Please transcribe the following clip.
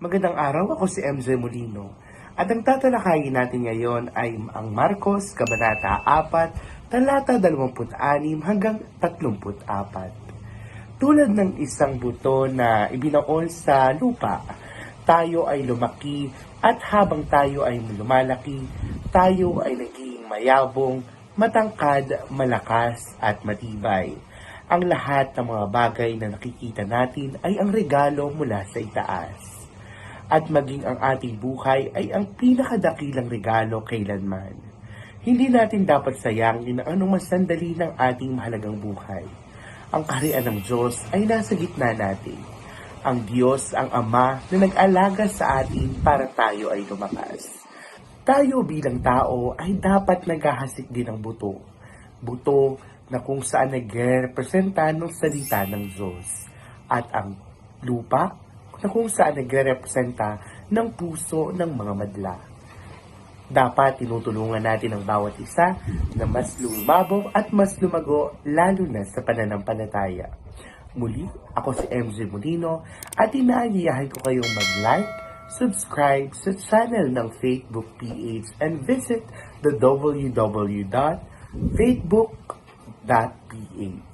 Magandang araw, ako si MJ Molino. At ang tatalakayin natin ngayon ay ang Marcos, Kabanata 4, talata 26 hanggang 34. Tulad ng isang buto na ibinaon sa lupa, tayo ay lumaki at habang tayo ay lumalaki, tayo ay naging mayabong, matangkad, malakas at matibay. Ang lahat ng mga bagay na nakikita natin ay ang regalo mula sa itaas. At maging ang ating buhay ay ang pinakadakilang regalo kailanman. Hindi natin dapat sayangin ang anumang sandali ng ating mahalagang buhay. Ang kaharian ng Diyos ay nasa gitna natin. Ang Diyos ang Ama na nag-alaga sa atin para tayo ay lumakas. Tayo bilang tao ay dapat naghahasik din ng buto. Buto na kung saan nagre-representa ng salita ng Diyos. At ang lupa na kung saan nagre-representa ng puso ng mga madla. Dapat tinutulungan natin ang bawat isa na mas lumabog at mas lumago lalo na sa pananampalataya. Muli, ako si MJ Molino at inaayayahan ko kayong mag-like, subscribe sa channel ng Facebook PH and visit the www.facebook.ph.